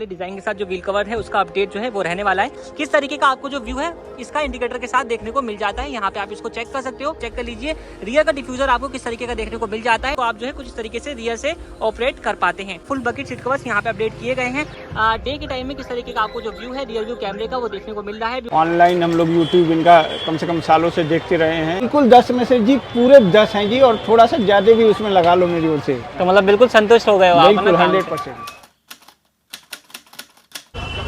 Design के साथ जो व्हील कवर है उसका अपडेट जो है वो रहने वाला है। किस तरीके का आपको जो व्यू है इसका इंडिकेटर के साथ देखने को मिल जाता है। यहाँ पे आप इसको चेक कर सकते हो, चेक कर लीजिए। रियर का डिफ्यूजर आपको किस तरीके का देखने को मिल जाता है, तो आप जो है कुछ इस तरीके से रियर से ऑपरेट कर पाते हैं। फुल बकेट सीट कवर्स यहाँ पे अपडेट किए गए हैं। डे के टाइम में किस तरीके का आपको जो व्यू है रियर व्यू कैमरे का वो देखने को मिल रहा है। ऑनलाइन हम लोग यूट्यूब इनका कम से कम सालों से देखते रहे हैं। बिल्कुल 10 में से जी पूरे 10 हैं जी, और थोड़ा सा ज्यादा भी उसमें लगा लो मेरी ओर से, तो मतलब बिल्कुल संतुष्ट हो गए हो आप? बिल्कुल 100%।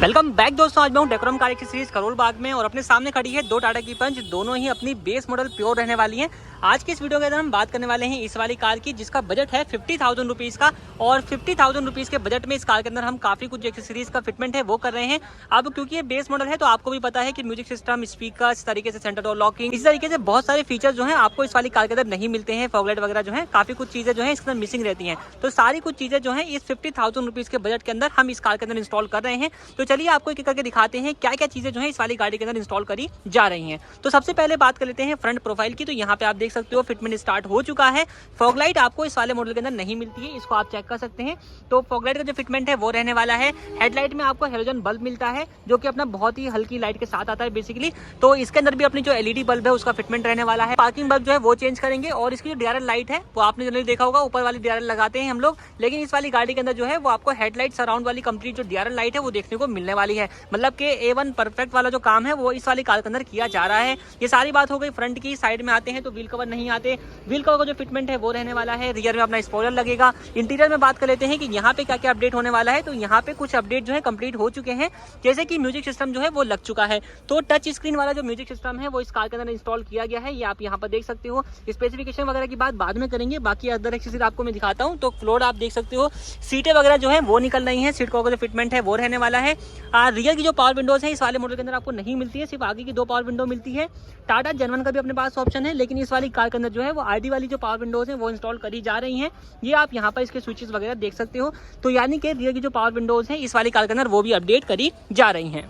वेलकम बैक दोस्तों, आज मैं हूं decorum car accessories Karol Bagh में और अपने सामने खड़ी है दो टाटा की पंच। दोनों ही अपनी बेस मॉडल प्योर रहने वाली हैं। आज की इस वीडियो के अंदर हम बात करने वाले हैं इस वाली कार की जिसका बजट है 50,000 रुपीज़ का, और 50,000 रुपीज़ के बजट में इस कार के अंदर हम काफ़ी कुछ एक्सेसरीज का फिटमेंट है वो कर रहे हैं। अब क्योंकि ये बेस मॉडल है तो आपको भी पता है कि म्यूजिक सिस्टम, स्पीकर, इस तरीके से सेंटर डोर लॉकिंग, इस तरीके से बहुत सारे फीचर जो है आपको इस वाली कार के अंदर नहीं मिलते हैं। फॉगलाइट वगैरह जो है काफ़ी कुछ चीज़ें जो है इसके अंदर मिसिंग रहती हैं। तो सारी कुछ चीज़ें जो है इस 50,000 रुपीज़ के बजट के अंदर हम इस कार के अंदर इंस्टॉल कर रहे हैं। तो चलिए आपको एक करके दिखाते हैं क्या क्या चीजें जो है इस वाली गाड़ी के अंदर इंस्टॉल करी जा रही हैं। तो सबसे पहले बात कर लेते हैं फ्रंट प्रोफाइल की। तो यहाँ पे आप देख सकते हो फिटमेंट स्टार्ट हो चुका है। फॉगलाइट आपको इस वाले मॉडल के अंदर नहीं मिलती है, इसको आप चेक कर सकते हैं। तो फॉगलाइट का जो फिटमेंट है वो रहने वाला है। हेडलाइट में आपको हेलोजन बल्ब मिलता है जो कि अपना बहुत ही हल्की लाइट के साथ आता है बेसिकली। तो इसके अंदर भी अपनी जो एलईडी बल्ब है उसका फिटमेंट रहने वाला है। पार्किंग बल्ब जो है वो चेंज करेंगे, और इसकी जो डीआरएल लाइट है वो आपने जनरली देखा होगा ऊपर वाली डीआरएल लगाते हैं हम लोग, लेकिन इस वाली गाड़ी के अंदर जो है वो आपको हेडलाइट सराउंड वाली कंप्लीट जो डीआरएल लाइट है वो देखने को मिलने वाली है। मतलब कि A1 परफेक्ट वाला जो काम है वो इस वाली कार के अंदर किया जा रहा है। ये सारी बात हो गई फ्रंट की। साइड में आते हैं तो व्हील कवर नहीं आते। व्हील कवर का जो फिटमेंट है वो रहने वाला है। रियर में अपना स्पॉइलर लगेगा। इंटीरियर में बात कर लेते हैं कि यहाँ पे क्या क्या अपडेट होने वाला है। तो यहाँ पे कुछ अपडेट जो है कंप्लीट हो चुके हैं, जैसे कि म्यूजिक सिस्टम जो है वो लग चुका है। तो टच स्क्रीन वाला जो म्यूजिक सिस्टम है वो इस कार के अंदर इंस्टॉल किया गया है। ये आप यहाँ पर देख सकते हो। स्पेसिफिकेशन वगैरह की बात बाद में करेंगे, बाकी अदर एक्सेसरीज आपको मैं दिखाता हूँ। तो फ्लोर आप देख सकते हो। सीटें वगैरह जो है वो निकल रही है। सीट कवर का जो फिटमेंट है वो रहने वाला है। रियर की जो पावर विंडोज है इस वाले मॉडल के अंदर आपको नहीं मिलती है, सिर्फ आगे की 2 पावर विंडो मिलती है। टाटा जनवन का भी अपने पास ऑप्शन है, लेकिन इस वाली कार के अंदर जो है वो आरडी वाली जो पावर विंडोज है वो इंस्टॉल करी जा रही हैं। ये आप यहाँ पर इसके स्विचेस वगैरह देख सकते हो। तो यानी कि रियर की जो पावर विंडोज है इस वाली कार के अंदर वो भी अपडेट करी जा रही हैं।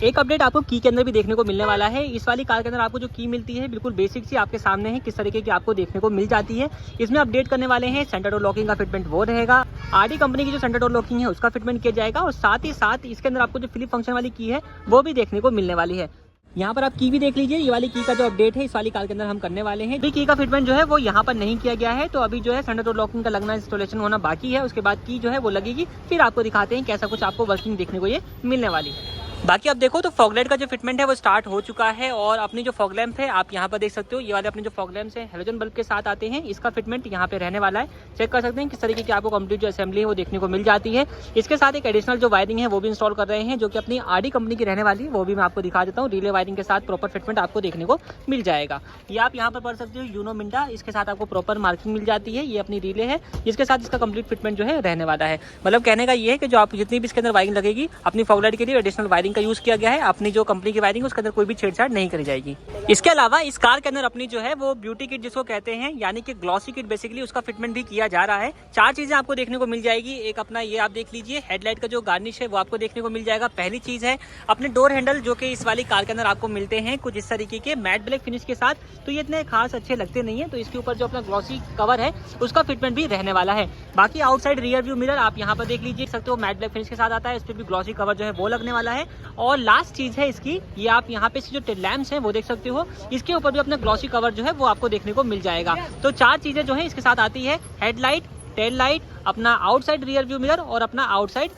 एक अपडेट आपको की के अंदर भी देखने को मिलने वाला है। इस वाली कार के अंदर आपको जो की मिलती है बिल्कुल बेसिक सी आपके सामने है, किस तरीके की आपको देखने को मिल जाती है। इसमें अपडेट करने वाले हैं सेंटर डोर लॉकिंग का फिटमेंट वो रहेगा। आरडी कंपनी की जो सेंटर डोर लॉकिंग है उसका फिटमेंट किया जाएगा, और साथ ही साथ इसके अंदर आपको जो फ्लिप फंक्शन वाली की है वो भी देखने को मिलने वाली है। यहाँ पर आप की भी देख लीजिए। ये वाली की का जो अपडेट है इस वाली कार के अंदर हम करने वाले हैं। अभी की का फिटमेंट जो है वो यहाँ पर नहीं किया गया है, तो अभी जो है सेंटर डोर लॉकिंग का लगना, इंस्टॉलेशन होना बाकी है। उसके बाद की जो है वो लगेगी, फिर आपको दिखाते हैं कैसा कुछ आपको वर्किंग देखने को ये मिलने वाली है। बाकी आप देखो तो फॉगलाइट का जो फिटमेंट है वो स्टार्ट हो चुका है, और अपनी जो फॉग लैंप है आप यहाँ पर देख सकते हो। ये वाले अपने जो फॉग लैंप्स है हेलोजन बल्ब के साथ आते हैं, इसका फिटमेंट यहाँ पे रहने वाला है। चेक कर सकते हैं किस तरीके की आपको कंप्लीट जो असेंबली है वो देखने को मिल जाती है। इसके साथ एक एडिशनल जो वायरिंग है वो भी इंस्टॉल कर रहे हैं, जो कि अपनी आरडी कंपनी की रहने वाली है। वो भी मैं आपको दिखा देता हूँ। रिले वायरिंग के साथ प्रॉपर फिटमेंट आपको देखने को मिल जाएगा। ये आप यहाँ पर पढ़ सकते हो यूनो मिंडा, इसके साथ आपको प्रॉपर मार्किंग मिल जाती है। ये अपनी रिले है, इसके साथ इसका कंप्लीट फिटमेंट जो है रहने वाला है। मतलब कहने का ये है कि जो आप जितनी भी इसके अंदर वायरिंग लगेगी अपनी फॉगलाइट के लिए एडिशनल वायरिंग का यूज किया गया है। अपनी जो कंपनी की वायरिंग उसके अंदर कोई भी छेड़छाड़ नहीं करी जाएगी। इसके अलावा इस कार के अंदर अपनी जो है वो ब्यूटी किट जिसको कहते हैं, यानी कि ग्लॉसी किट बेसिकली, उसका फिटमेंट भी किया जा रहा है। 4 चीजें आपको देखने को मिल जाएगी। एक अपना ये आप देख लीजिए, हेडलाइट का जो गार्निश है वो आपको देखने को मिल जाएगा। पहली चीज है अपने डोर हैंडल, जो कि इस वाली कार के अंदर आपको मिलते हैं कुछ इस तरीके के मैट ब्लैक फिनिश के साथ। तो ये इतने खास अच्छे लगते नहीं है, तो इसके ऊपर जो अपना ग्लॉसी कवर है उसका फिटमेंट भी रहने वाला है। बाकी आउटसाइड रियर व्यू मिरर आप यहाँ पर देख लीजिए सकते हो, मैट ब्लैक फिनिश के साथ आता है। इस पर भी ग्लॉसी कवर जो है वो लगने वाला है। और लास्ट चीज है इसकी, ये आप यहाँ पे इसकी जो टेल लैंप्स हैं वो देख सकते हो, इसके ऊपर भी अपना ग्लॉसी कवर जो है वो आपको देखने को मिल जाएगा। तो 4 चीजें जो है इसके साथ आती है, हेडलाइट, टेल लाइट, अपना आउटसाइड रियर व्यू मिरर और अपना आउटसाइड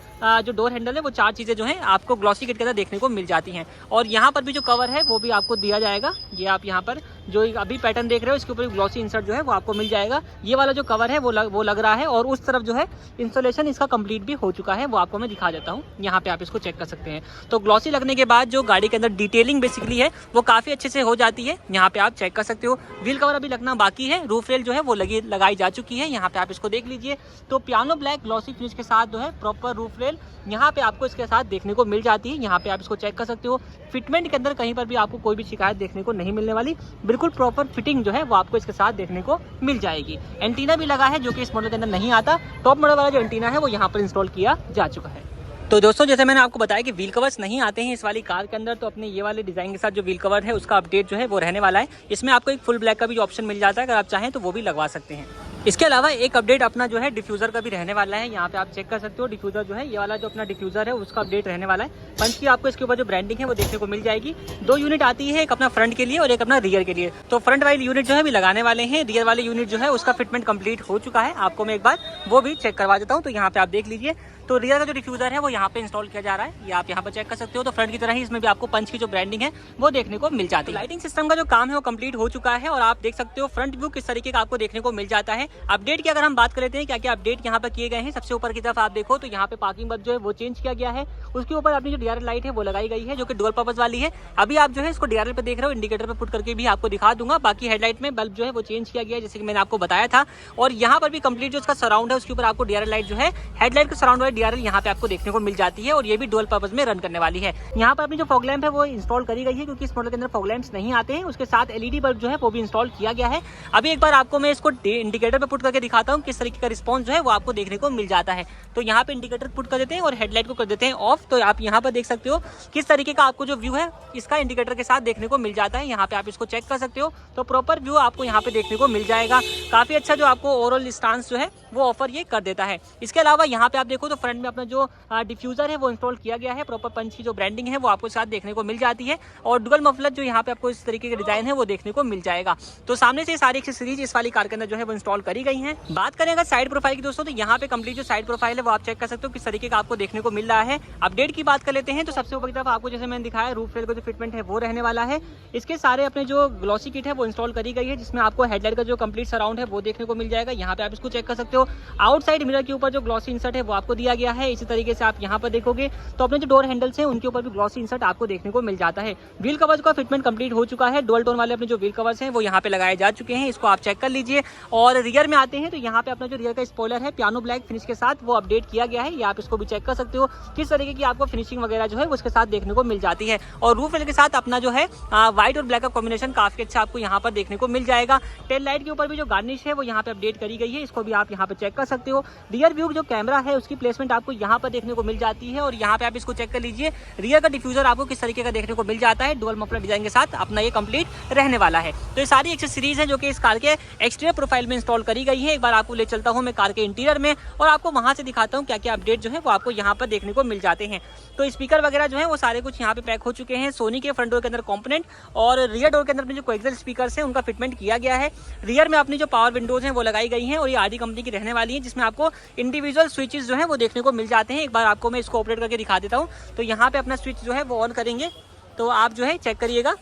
जो डोर हैंडल है। वो 4 चीजें जो हैं आपको ग्लॉसी किट के अंदर देखने को मिल जाती हैं। और यहाँ पर भी जो कवर है वो भी आपको दिया जाएगा। ये आप यहाँ पर जो अभी पैटर्न देख रहे हो इसके ऊपर ग्लॉसी इंसर्ट जो है वो आपको मिल जाएगा। ये वाला जो कवर है वो लग रहा है, और उस तरफ जो है इंस्टॉलेशन इसका कंप्लीट भी हो चुका है, वो आपको मैं दिखा देता हूँ। यहाँ पे आप इसको चेक कर सकते हैं। तो ग्लॉसी लगने के बाद जो गाड़ी के अंदर डिटेलिंग बेसिकली है वो काफी अच्छे से हो जाती है। यहाँ पे आप चेक कर सकते हो। व्हील कवर अभी लगना बाकी है। रूफ रेल जो है वो लगाई जा चुकी है। यहाँ पे आप इसको देख लीजिए। तो पियानो ब्लैक ग्लॉसी फिनिश के साथ जो है प्रॉपर रूफ रेल यहाँ पे आपको इसके साथ देखने को मिल जाती है। यहाँ पे आप इसको चेक कर सकते हो। फिटमेंट के अंदर कहीं पर भी आपको कोई भी शिकायत देखने को नहीं मिलने वाली। बिल्कुल प्रॉपर फिटिंग जो है वो आपको इसके साथ देखने को मिल जाएगी। एंटीना भी लगा है जो कि इस मॉडल के अंदर नहीं आता। टॉप मॉडल वाला जो एंटीना है वो यहाँ पर इंस्टॉल किया जा चुका है। तो दोस्तों जैसे मैंने आपको बताया कि व्हील कवर्स नहीं आते हैं इस वाली कार के अंदर, तो अपने ये वाले डिजाइन के साथ जो व्हील कवर है उसका अपडेट जो है वो रहने वाला है। इसमें आपको एक फुल ब्लैक का भी ऑप्शन मिल जाता है, अगर आप चाहें तो वो भी लगवा सकते हैं। इसके अलावा एक अपडेट अपना जो है डिफ्यूजर का भी रहने वाला है। यहाँ पे आप चेक कर सकते हो डिफ्यूजर जो है, ये वाला जो अपना डिफ्यूजर है उसका अपडेट रहने वाला है। पंच की आपको इसके ऊपर जो ब्रांडिंग है वो देखने को मिल जाएगी। 2 यूनिट आती है, एक अपना फ्रंट के लिए और एक अपना रियर के लिए। तो फ्रंट वाली यूनिट जो है भी लगाने वाले हैं, रियर वाली यूनिट जो है उसका फिटमेंट कंप्लीट हो चुका है। आपको मैं एक बार वो भी चेक करवा देता हूँ। तो यहाँ पे आप देख लीजिए, तो रियर का जो डिफ्यूजर है वो यहाँ पे इंस्टॉल किया जा रहा है, ये आप यहाँ पर चेक कर सकते हो। तो फ्रंट की तरह ही इसमें भी आपको पंच की जो ब्रांडिंग है वो देखने को मिल जाती है। लाइटिंग सिस्टम का जो काम है वो कंप्लीट हो चुका है और आप देख सकते हो फ्रंट व्यू किस तरीके का आपको देखने को मिल जाता है। अपडेट की अगर हम बात कर लेते हैं क्या क्या अपडेट यहाँ पर किए गए हैं, सबसे ऊपर की तरफ आप देखो तो यहाँ पे पार्किंग बल्ब जो है वो चेंज किया गया है। उसके ऊपर अपनी जो डीआरएल लाइट है वो लगाई गई है जो कि डुअल पर्पस वाली है। अभी आप जो है इसको डीआरएल पे देख रहे हो, इंडिकेटर पे पुट करके भी आपको दिखा दूंगा। बाकी हेडलाइट में बल्ब जो है वो चेंज किया गया है जैसे कि मैंने आपको बताया था। और यहाँ पर भी कंप्लीट जो इसका सराउंड है उसके ऊपर आपको डीआरएल लाइट जो है, हेडलाइट के सराउंड वाली डीआरएल यहाँ पे आपको देखने को मिल जाती है और ये भी डुअल पर्पस में रन करने वाली है। यहाँ पर अपनी जो फॉग लैंप है वो इंस्टॉल करी गई है क्योंकि इस मॉडल के अंदर फॉग लैंप्स नहीं आते हैं। उसके साथ एलईडी बल्ब जो है वो भी इंस्टॉल किया गया है। अभी एक बार आपको मैं इसको इंडिकेटर पे पुट करके दिखाता हूँ किस तरीके का रिस्पॉन्स जो है वो आपको देखने को मिल जाता है। तो यहाँ पे इंडिकेटर पुट कर देते हैं और हेडलाइट को कर देते हैं ऑफ। तो आप यहाँ पर देख सकते हो किस तरीके का आपको जो व्यू है इसका इंडिकेटर के साथ देखने को मिल जाता है। यहाँ पे आप इसको चेक कर सकते हो, तो प्रॉपर व्यू आपको यहाँ पे देखने को मिल जाएगा। काफी अच्छा जो आपको ओवरऑल स्टांस जो है वो ऑफर ये कर देता है। इसके अलावा यहाँ पे आप देखो तो फ्रंट में अपना जो डिफ्यूजर है वो इंस्टॉल किया गया है। प्रॉपर पंच की जो ब्रांडिंग है वो आपको साथ देखने को मिल जाती है और डुअल मफलर जो यहाँ पे आपको इस तरीके के डिजाइन है वो देखने को मिल जाएगा। तो सामने से सारी एक्सेसरीज इस वाली कार के अंदर जो है वो इंस्टॉल करी गई है। बात करें अगर साइड प्रोफाइल की दोस्तों, तो यहाँ पे कंप्लीट जो साइड प्रोफाइल है वो आप चेक कर सकते हो किस तरीके का आपको देखने को मिल रहा है। अपडेट की बात कर लेते हैं तो सबसे ऊपर की तरफ आपको जैसे मैंने दिखाया रूफ रेल का जो फिटमेंट है वो रहने वाला है। इसके सारे अपने जो ग्लॉसी किट है वो इंस्टॉल करी गई है जिसमें आपको हेडलाइट का जो कंप्लीट सराउंड है वो देखने को मिल जाएगा। यहाँ पे आप इसको चेक कर सकते हो। आउटसाइड मिरर के ऊपर जो ग्लॉसी इंसर्ट है वो आपको दिया गया है। इसी तरीके से आप यहाँ पर देखोगे तो अपने जो डोर हैंडल्स हैं उनके ऊपर भी ग्लॉसी इंसर्ट आपको देखने को मिल जाता है। व्हील कवर्स का फिटमेंट कंप्लीट हो चुका है। डुअल टोन वाले अपने जो व्हील कवर्स हैं वो यहाँ पे लगाए जा चुके हैं, इसको आप चेक कर लीजिए। और रियर में आते हैं तो यहाँ पे अपना जो रियर का स्पॉइलर है पियानो ब्लैक फिनिश के साथ वो अपडेट किया गया है। ये आप इसको भी चेक कर सकते हो किस तरीके की आपको फिनिशिंग वगैरह जो है उसके साथ देखने को मिल जाती है। और रूफ रेल के साथ अपना जो है व्हाइट और ब्लैक का कॉम्बिनेशन काफी अच्छा आपको यहाँ पर देखने को मिल जाएगा। टेल लाइट के ऊपर भी जो गार्निश है वो यहाँ पे अपडेट करी गई है, इसको भी आप यहाँ पे चेक कर सकते हो। रियर व्यू जो कैमरा है उसकी प्लेसमेंट आपको यहाँ पर देखने को मिल जाती है और यहाँ पे आप इसको चेक कर लीजिए। रियर का डिफ्यूजर आपको किस तरीके का देखने को मिल जाता है, डुअल मफलर डिजाइन के साथ अपना ये कंप्लीट रहने वाला है। तो ये सारी एक्सेसरीज है जो कि इस कार के एक्सटीरियर प्रोफाइल में इंस्टॉल करी गई है। एक बार आपको ले चलता हूँ मैं कार के इंटीरियर में और आपको वहां से दिखाता हूँ क्या क्या अपडेट जो है वो आपको यहाँ पर देखने को मिल जाते हैं। तो स्पीकर वगैरह जो है वो सारे कुछ यहाँ पे पैक हो चुके हैं। सोनी के फ्रंट डोर के अंदर कंपोनेंट और रियर डोर के अंदर जो कोएक्सियल स्पीकर्स हैं उनका फिटमेंट किया गया है। रियर में अपनी जो पावर विंडोज हैं वो लगाई गई हैं और ये आदि कंपनी की रहने वाली है जिसमें आपको इंडिविजुअल स्विचेस जो है वो देखने को मिल जाते हैं। एक बार आपको मैं इसको ऑपरेट करके दिखा देता हूँ। तो यहाँ पे अपना स्विच जो है वो ऑन करेंगे तो आप जो है चेक करिएगा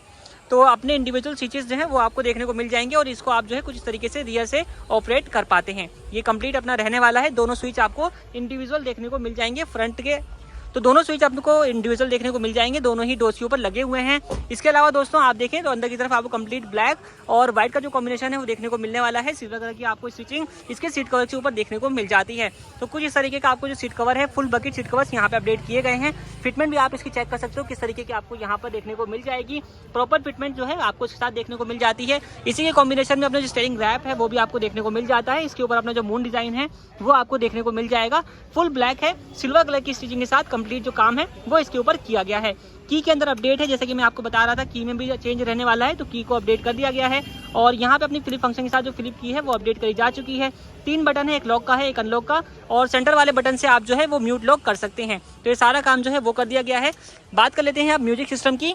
तो अपने इंडिविजुअल स्विचेस जो है वो आपको देखने को मिल जाएंगे और इसको आप जो है कुछ इस तरीके से रियर से ऑपरेट कर पाते हैं। ये कंप्लीट अपना रहने वाला है। दोनों स्विच आपको इंडिविजुअल देखने को मिल जाएंगे फ्रंट के, तो दोनों स्विच आपको इंडिविजुअल देखने को मिल जाएंगे, दोनों ही डोर्स के ऊपर लगे हुए हैं। इसके अलावा दोस्तों आप देखें तो अंदर की तरफ आपको कंप्लीट ब्लैक और व्हाइट का जो कॉम्बिनेशन है वो देखने को मिलने वाला है। सिल्वर कलर की आपको स्विचिंग इसके सीट कवर के ऊपर देखने को मिल जाती है। तो कुछ इस तरीके का आपको जो सीट कवर है फुल बकेट सीट कवर्स यहाँ पे अपडेट किए गए हैं। फिटमेंट भी आप इसकी चेक कर सकते हो किस तरीके की आपको यहाँ पर देखने को मिल जाएगी। प्रॉपर फिटमेंट जो है आपको इसके साथ देखने को मिल जाती है। इसी के कॉम्बिनेशन में अपना जो स्टीयरिंग रैप है वो भी आपको देखने को मिल जाता है। इसके ऊपर अपना जो मून डिजाइन है वो आपको देखने को मिल जाएगा। फुल ब्लैक है, सिल्वर कलर की स्टिचिंग के साथ कंप्लीट जो काम है वो इसके ऊपर किया गया है। की के अंदर अपडेट है, जैसे कि मैं आपको बता रहा था की में भी चेंज रहने वाला है तो की को अपडेट कर दिया गया है। और यहाँ पे अपनी फ्लिप फंक्शन के साथ जो फ्लिप की है वो अपडेट करी जा चुकी है। 3 बटन है, एक लॉक का है, एक अनलॉक का, और सेंटर वाले बटन से आप जो है वो म्यूट लॉक कर सकते हैं। तो ये सारा काम जो है वो कर दिया गया है। बात कर लेते हैं अब म्यूजिक सिस्टम की।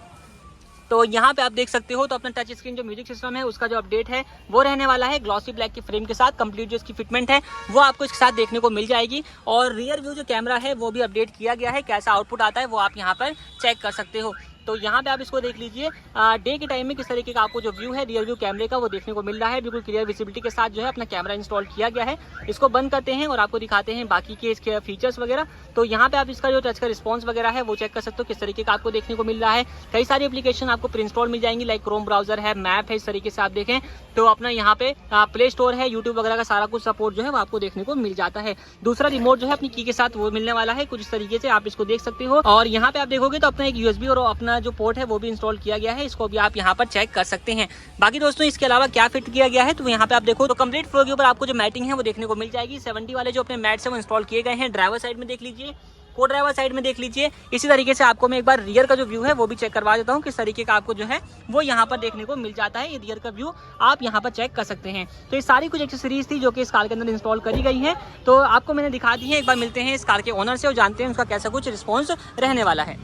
तो यहाँ पे आप देख सकते हो तो अपना टच स्क्रीन जो म्यूजिक सिस्टम है उसका जो अपडेट है वो रहने वाला है। ग्लॉसी ब्लैक की फ्रेम के साथ कंप्लीट जो इसकी फिटमेंट है वो आपको इसके साथ देखने को मिल जाएगी। और रियर व्यू जो कैमरा है वो भी अपडेट किया गया है। कैसा आउटपुट आता है वो आप यहाँ पर चेक कर सकते हो। तो यहाँ पे आप इसको देख लीजिए डे के टाइम में किस तरीके का आपको जो व्यू है रियर व्यू कैमरे का वो देखने को मिल रहा है। बिल्कुल क्लियर विजिबिलिटी के साथ जो है अपना कैमरा इंस्टॉल किया गया है। इसको बंद करते हैं और आपको दिखाते हैं बाकी के इसके फीचर्स वगैरह। तो यहाँ पे आप इसका जो टच का रिस्पॉन्स वगैरह है वो चेक कर सकते हो किस तरीके का आपको देखने को मिल रहा है। कई सारी एप्लीकेशन आपको प्री इंस्टॉल मिल जाएंगी, लाइक क्रोम ब्राउजर है, मैप है। इस तरीके से आप देखें तो अपना यहाँ पे प्ले स्टोर है, यूट्यूब वगैरह का सारा कुछ सपोर्ट जो है वो आपको देखने को मिल जाता है। दूसरा रिमोट जो है अपनी की के साथ वो मिलने वाला है। कुछ इस तरीके से आप इसको देख सकते हो। और यहाँ पे आप देखोगे तो अपना एक यूएसबी और अपना जो पोर्ट है वो भी इंस्टॉल किया गया है। इसको भी आप यहाँ पर चेक कर सकते हैं। बाकी दोस्तों इसके अलावा क्या फिट किया गया है तो यहाँ पे आप देखो तो कंप्लीट फ्लोर के ऊपर आपको जो मैटिंग है वो देखने को मिल जाएगी। 70 वाले जो अपने मैट्स है वो इंस्टॉल किए गए हैं। ड्राइवर साइड में देख लीजिए को ड्राइवर साइड में देख लीजिए। इसी तरीके से आपको मैं एक बार रियर का जो व्यू है वो भी चेक करवा देता हूँ, किस तरीके का आपको जो है वो यहाँ पर देखने को मिल जाता है। ये रियर का व्यू आप यहाँ पर चेक कर सकते हैं। तो ये सारी कुछ एक्सेसरीज थी जो कि इस कार के अंदर इंस्टॉल करी गई है, तो आपको मैंने दिखा दी है। एक बार मिलते हैं इस कार के ओनर से और जानते हैं उसका कैसा कुछ रिस्पॉन्स रहने वाला है।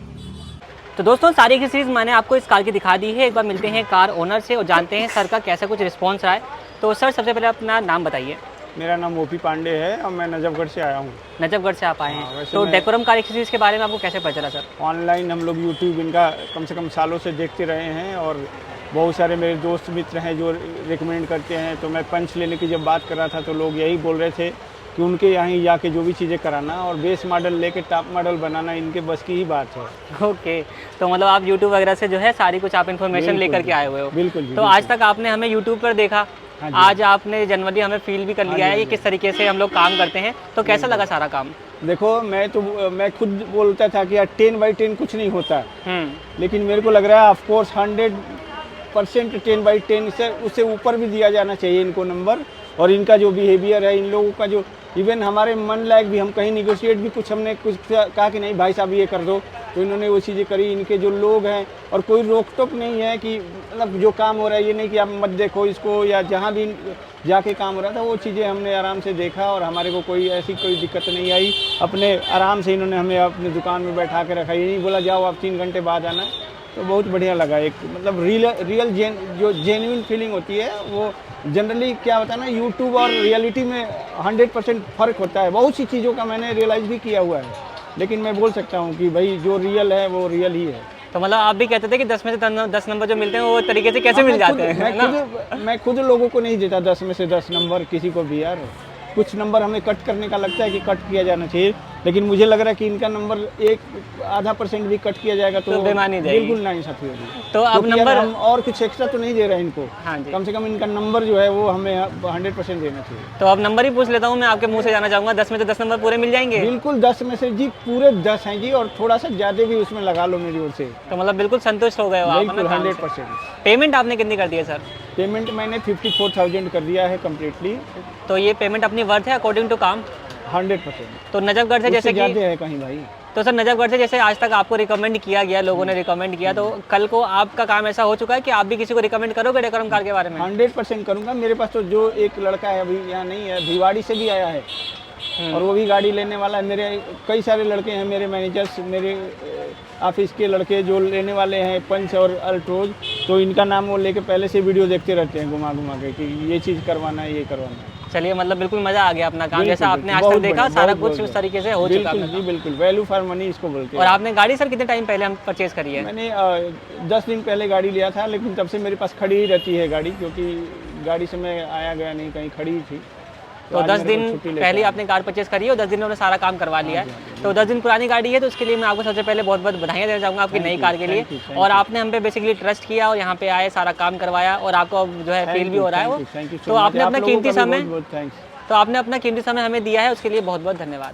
तो दोस्तों सारी एक्सेसरीज मैंने आपको इस कार की दिखा दी है। एक बार मिलते हैं कार ओनर से और जानते हैं सर का कैसा कुछ रिस्पॉन्स रहा है। तो सर सबसे पहले अपना नाम बताइए। मेरा नाम ओपी पांडे है और मैं नजफगढ़ से आया हूँ। नजफगढ़ से आप आए हैं। वैसे तो मैं- डेकोरम कार एक्सेसरीज के बारे में आपको कैसे पता चला सर? ऑनलाइन हम लोग यूट्यूब इनका कम से कम सालों से देखते रहे हैं और बहुत सारे मेरे दोस्त मित्र हैं जो रिकमेंड करते हैं। तो मैं पंच लेने की जब बात कर रहा था तो लोग यही बोल रहे थे कि उनके यहाँ ही जाके जो भी चीज़ें कराना और बेस मॉडल लेके टॉप मॉडल बनाना इनके बस की ही बात है। ओके, तो मतलब आप यूट्यूब वगैरह से जो है सारी कुछ आप इन्फॉर्मेशन बिल्कुल, लेकर के आए हुए हो। बिल्कुल जी, तो आज तक आपने हमें यूट्यूब पर देखा, हाँ जी। आज आपने जनरली हमें फील भी कर लिया हाँ है जी, कि किस तरीके से हम लोग काम करते हैं। तो कैसा लगा सारा काम? देखो मैं खुद बोलता था कि यार 10/10 कुछ नहीं होता, हम्म, लेकिन मेरे को लग रहा है ऑफकोर्स 100% 10/10 से उससे ऊपर भी दिया जाना चाहिए इनको नंबर। और इनका जो बिहेवियर है, इन लोगों का जो इवन हमारे मन लायक भी, हम कहीं निगोशिएट भी कुछ हमने कुछ कहा कि नहीं भाई साहब ये कर दो, तो इन्होंने वो चीज़ें करी। इनके जो लोग हैं और कोई रोक टोक नहीं है कि मतलब जो काम हो रहा है ये नहीं कि आप मत देखो इसको, या जहाँ भी जाके काम हो रहा था वो चीज़ें हमने आराम से देखा और हमारे को कोई ऐसी कोई दिक्कत नहीं आई। अपने आराम से इन्होंने हमें अपनी दुकान में बैठा के रखा, ये नहीं बोला जाओ आप 3 घंटे बाद आना। तो बहुत बढ़िया लगा। एक मतलब रियल जो जेन्युइन फीलिंग होती है वो जनरली क्या होता है ना, यूट्यूब और रियलिटी में 100% फ़र्क होता है। बहुत सी चीज़ों का मैंने रियलाइज़ भी किया हुआ है, लेकिन मैं बोल सकता हूँ कि भाई जो रियल है वो रियल ही है। तो मतलब आप भी कहते थे कि 10 में से 10 नंबर जो मिलते हैं वो तरीके से कैसे मिल जाते हैं, है ना? मैं खुद लोगों को नहीं देता 10 में से 10 नंबर किसी को भी यार। कुछ नंबर हमें कट करने का लगता है कि कट किया जाना चाहिए, लेकिन मुझे लग रहा है कि इनका नंबर 1-0.5% भी कट किया जाएगा तो बेईमानी जाएगी। बिल्कुल नाइंसाफी होगी। तो अब क्योंकि यार नंबर हम और कुछ एक्स्ट्रा तो नहीं दे रहे हैं इनको। हाँ जी। कम से कम इनका नंबर जो है वो हमें 100% देना चाहिए। तो अब नंबर ही पूछ लेता हूँ मैं, आपके मुंह से जाना चाहूँगा, 10 में से 10 नंबर पूरे मिल जाएंगे? बिल्कुल 10 में से जी पूरे 10 हैं जी, और थोड़ा सा ज़्यादा भी उसमें लगा लो मेरी ओर से। तो मतलब बिल्कुल संतुष्ट हो गए हो आप, है ना बिल्कुल काम से? 100%। पेमेंट आपने कितनी कर दी है सर? पेमेंट मैंने 54,000 कर दिया है कम्प्लीटली। तो ये पेमेंट अपनी वर्थ है अकॉर्डिंग टू काम? 100%। तो नजफगढ़ से जैसे कि ज़्यादा है कहीं भाई। तो सर नजफगढ़ से जैसे आज तक आपको रिकमेंड किया गया, लोगों ने रिकमेंड किया, तो कल को आपका काम ऐसा हो चुका है कि आप भी किसी को रिकमेंड करोगे डेकोरम कार के बारे में? 100% करूँगा। मेरे पास तो जो एक लड़का है अभी यहाँ नहीं है, भिवाड़ी से भी आया है और वो भी गाड़ी लेने वाला है। मेरे कई सारे लड़के हैं, मेरे मैनेजर्स, मेरे ऑफिस के लड़के जो लेने वाले हैं पंच और अल्ट्रोज, तो इनका नाम वो लेके पहले से वीडियो देखते रहते हैं घुमा घुमा के कि ये चीज़ करवाना है, ये करवाना है। चलिए, मतलब बिल्कुल मजा आ गया अपना काम, बिल्कुल, जैसा आपने बिल्कुल, आज बहुत तक देखा बढ़िया, सारा बहुत कुछ उस बढ़िया। तरीके से हो चुका बिल्कुल है। जी बिल्कुल, वैल्यू फॉर मनी इसको बोलते और हैं। आपने गाड़ी सर कितने टाइम पहले हम परचेज करी है? मैंने 10 दिन पहले गाड़ी लिया था, लेकिन तब से मेरे पास खड़ी ही रहती है गाड़ी, क्योंकि गाड़ी से मैं आया गया नहीं, कहीं खड़ी ही थी। तो आज 10 मेरे को दिन छुट्टी लेकर पहले आया। आपने कार परचेज करी है और 10 दिन में उन्होंने सारा काम करवा लिया है। तो 10 दिन पुरानी गाड़ी है, तो उसके लिए मैं आपको सबसे पहले बहुत बहुत बधाइयाँ देना चाहूँगा आपकी नई कार के लिए। और आपने हम पे बेसिकली ट्रस्ट किया और यहाँ पे आए, सारा काम करवाया और आपको अब जो है फील भी हो रहा है वो। तो आपने अपना कीमती समय हमें दिया है, उसके लिए बहुत बहुत धन्यवाद।